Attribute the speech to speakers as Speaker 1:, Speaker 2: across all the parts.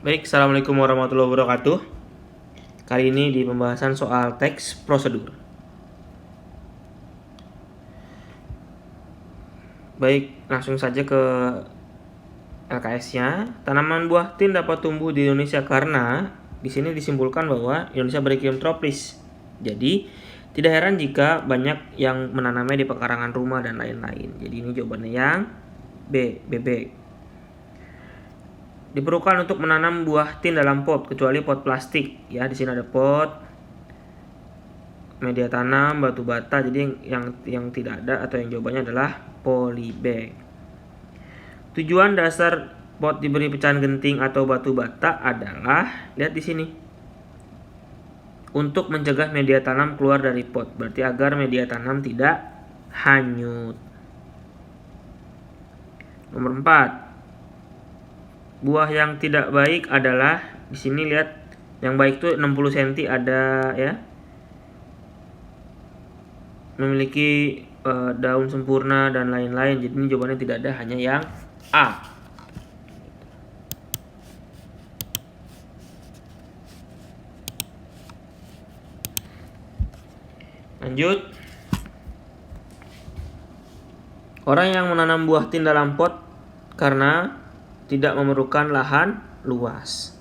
Speaker 1: Baik, Assalamualaikum warahmatullahi wabarakatuh. Kali ini di pembahasan soal teks prosedur. Baik, langsung saja ke LKS-nya. Tanaman buah tin dapat tumbuh di Indonesia karena di sini disimpulkan bahwa Indonesia beriklim tropis. Jadi, tidak heran jika banyak yang menanamnya di pekarangan rumah dan lain-lain. Jadi ini jawabannya yang B, bebek. Diperlukan untuk menanam buah tin dalam pot kecuali pot plastik. Ya, di sini ada pot, media tanam, batu bata. Jadi yang tidak ada atau yang jawabannya adalah polybag. Tujuan dasar pot diberi pecahan genting atau batu bata adalah, lihat di sini, untuk mencegah media tanam keluar dari pot. Berarti agar media tanam tidak hanyut. Nomor 4. Buah yang tidak baik adalah, di sini lihat, yang baik itu 60 cm ada ya. Memiliki daun sempurna dan lain-lain. Jadi ini jawabannya tidak ada, hanya yang A. Lanjut. Orang yang menanam buah tin dalam pot karena tidak memerlukan lahan luas.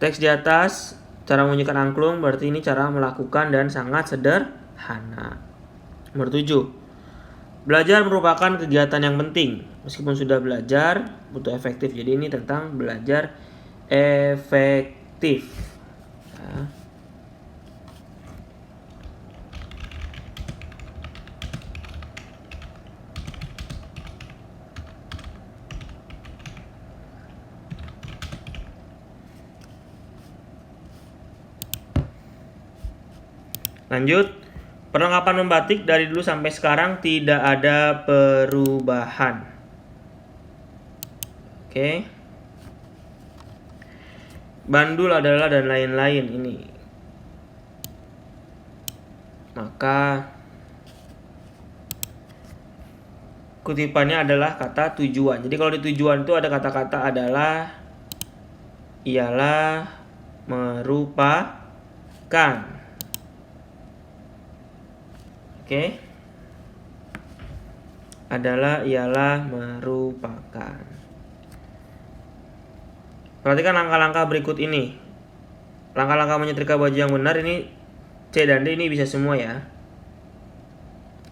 Speaker 1: Teks di atas, cara menunjukkan angklung, berarti ini cara melakukan dan sangat sederhana. Nomor 7. Belajar merupakan kegiatan yang penting. Meskipun sudah belajar, butuh efektif. Jadi ini tentang belajar efektif. Ya. Lanjut, perlengkapan membatik dari dulu sampai sekarang tidak ada perubahan. Oke. Bandul adalah dan lain-lain ini. Maka kutipannya adalah kata tujuan. Jadi kalau di tujuan itu ada kata-kata adalah, ialah, merupakan. Oke. Adalah, ialah, merupakan. Perhatikan langkah-langkah berikut ini. Langkah-langkah menyetrika baju yang benar ini C dan D ini bisa semua ya.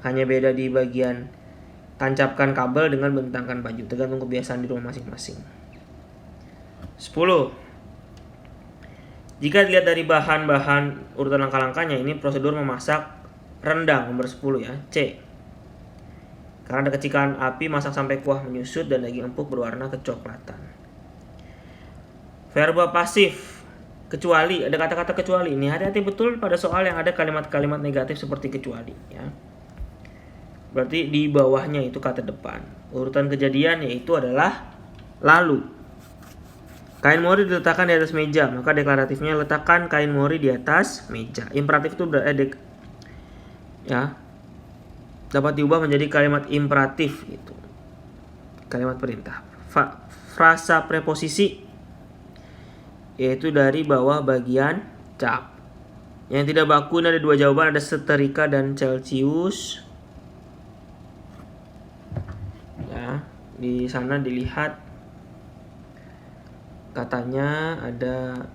Speaker 1: Hanya beda di bagian tancapkan kabel dengan bentangkan baju, tergantung kebiasaan di rumah masing-masing. 10. Jika dilihat dari bahan-bahan urutan langkah-langkahnya, ini prosedur memasak rendang nomor 10 ya, C. Karena ada kecikan api, masak sampai kuah menyusut dan daging empuk berwarna kecoklatan. Verba pasif, kecuali, ada kata-kata kecuali. Ini hati-hati betul pada soal yang ada kalimat-kalimat negatif seperti kecuali ya. Berarti di bawahnya itu kata depan. Urutan kejadian yaitu adalah lalu. Kain mori diletakkan di atas meja, maka deklaratifnya letakkan kain mori di atas meja. Imperatif itu ya, dapat diubah menjadi kalimat imperatif gitu. Kalimat perintah. Frasa preposisi yaitu dari bawah bagian cap. Yang tidak baku ini ada dua jawaban, ada setrika dan Celcius. Ya, di sana dilihat katanya ada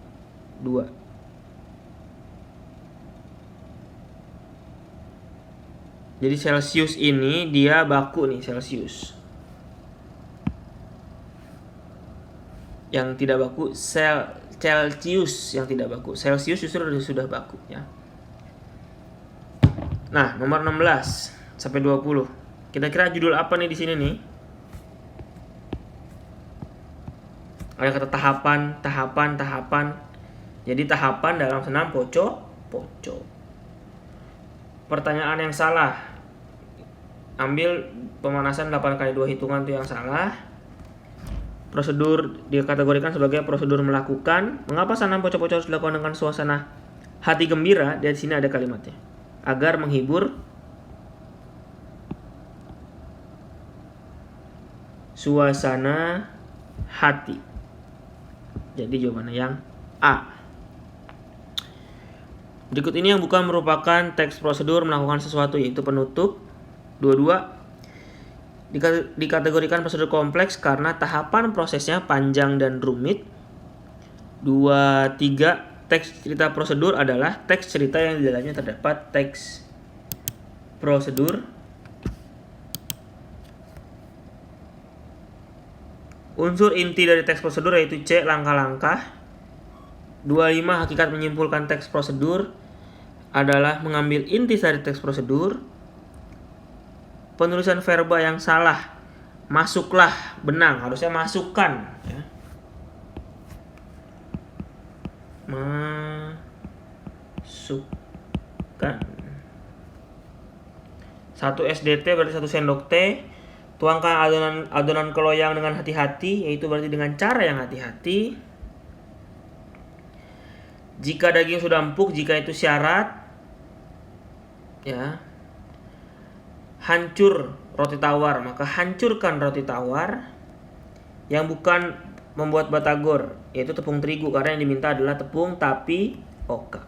Speaker 1: dua. Jadi Celcius ini dia baku nih, Celcius. Yang tidak baku Celcius yang tidak baku. Celcius justru sudah baku ya. Nah, nomor 16 sampai 20. Kira-kira judul apa nih di sini nih? Ada kata tahapan. Jadi tahapan dalam senam poco. Pertanyaan yang salah. Ambil pemanasan 8 kali 2 hitungan itu yang salah. Prosedur dikategorikan sebagai prosedur melakukan. Mengapa senam poco-poco harus dilakukan dengan suasana hati gembira? Di sini ada kalimatnya. Agar menghibur suasana hati. Jadi jawabannya yang A. Berikut ini yang bukan merupakan teks prosedur melakukan sesuatu, yaitu penutup. 22. Dikategorikan prosedur kompleks karena tahapan prosesnya panjang dan rumit. 23. Teks cerita prosedur adalah teks cerita yang di dalamnya terdapat teks prosedur. Unsur inti dari teks prosedur yaitu C. Langkah-langkah. 25. Hakikat menyimpulkan teks prosedur adalah mengambil inti dari teks prosedur. Penulisan verba yang salah, masuklah, benang, harusnya masukkan, ya. Masukkan. 1 SDT berarti 1 sendok teh. Tuangkan adonan ke loyang dengan hati-hati, yaitu berarti dengan cara yang hati-hati. Jika daging sudah empuk, jika itu syarat, ya. Hancur roti tawar, maka hancurkan roti tawar. Yang bukan membuat batagor, yaitu tepung terigu, karena yang diminta adalah tepung tapioka.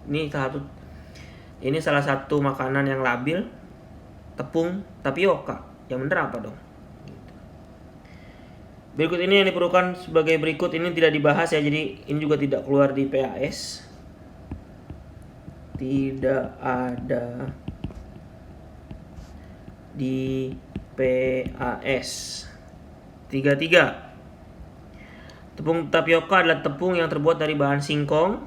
Speaker 1: Ini salah satu makanan yang labil, tepung tapioka. Yang benar apa dong? Berikut ini yang diperlukan sebagai berikut, ini tidak dibahas ya, jadi ini juga tidak keluar di PAS. Tidak ada di PAS. 33. Tepung tapioka adalah tepung yang terbuat dari bahan singkong.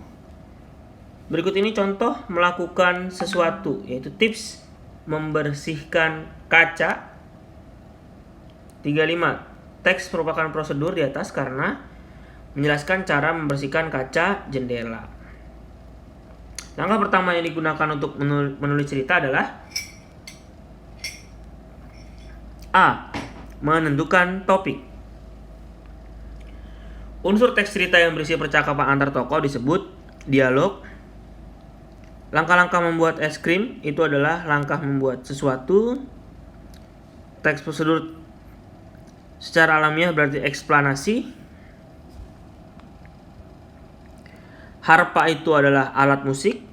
Speaker 1: Berikut ini contoh melakukan sesuatu, yaitu tips membersihkan kaca. 35. Teks merupakan prosedur di atas karena menjelaskan cara membersihkan kaca jendela. Langkah pertama yang digunakan untuk menulis cerita adalah A. Menentukan topik. Unsur teks cerita yang berisi percakapan antar tokoh disebut dialog. Langkah-langkah membuat es krim itu adalah langkah membuat sesuatu. Teks prosedur secara alamiah berarti eksplanasi. Harpa itu adalah alat musik.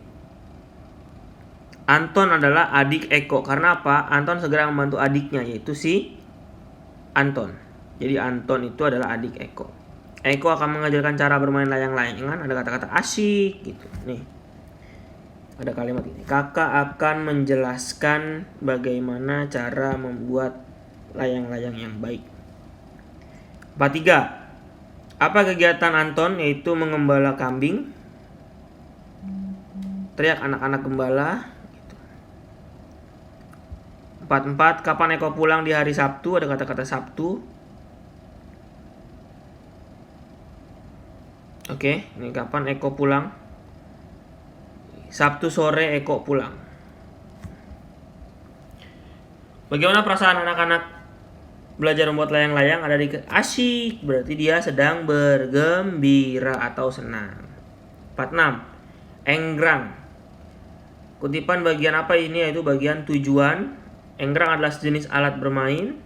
Speaker 1: Anton adalah adik Eko. Karena apa? Anton segera membantu adiknya, yaitu si Anton. Jadi Anton itu adalah adik Eko. Eko akan mengajarkan cara bermain layang-layangan. Ada kata-kata asyik gitu. Nih, ada kalimat ini. Kakak akan menjelaskan bagaimana cara membuat layang-layang yang baik. 43. Apa kegiatan Anton? Yaitu mengembala kambing. Teriak anak-anak gembala. 44. Kapan Eko pulang di hari Sabtu? Ada kata-kata Sabtu. Oke, ini kapan Eko pulang? Sabtu sore Eko pulang. Bagaimana perasaan anak-anak belajar membuat layang-layang? Ada di asyik, berarti dia sedang bergembira atau senang. 46. Enggrang. Kutipan bagian apa ini? Yaitu bagian tujuan. Enggrang adalah sejenis alat bermain.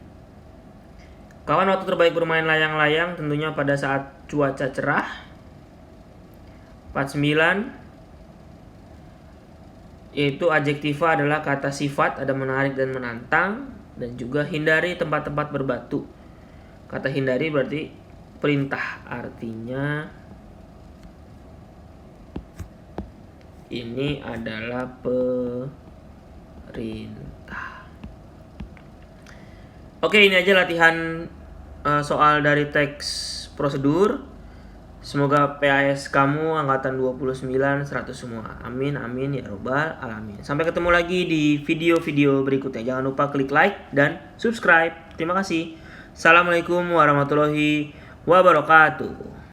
Speaker 1: Kapan waktu terbaik bermain layang-layang? Tentunya pada saat cuaca cerah. 49. Yaitu adjektiva adalah kata sifat, ada menarik dan menantang. Dan juga hindari tempat-tempat berbatu. Kata hindari berarti perintah, artinya ini adalah perintah. Oke, ini aja latihan soal dari teks prosedur. Semoga PAS kamu angkatan 29 100 semua. Amin amin ya robbal alamin. Sampai ketemu lagi di video-video berikutnya. Jangan lupa klik like dan subscribe. Terima kasih. Assalamualaikum warahmatullahi wabarakatuh.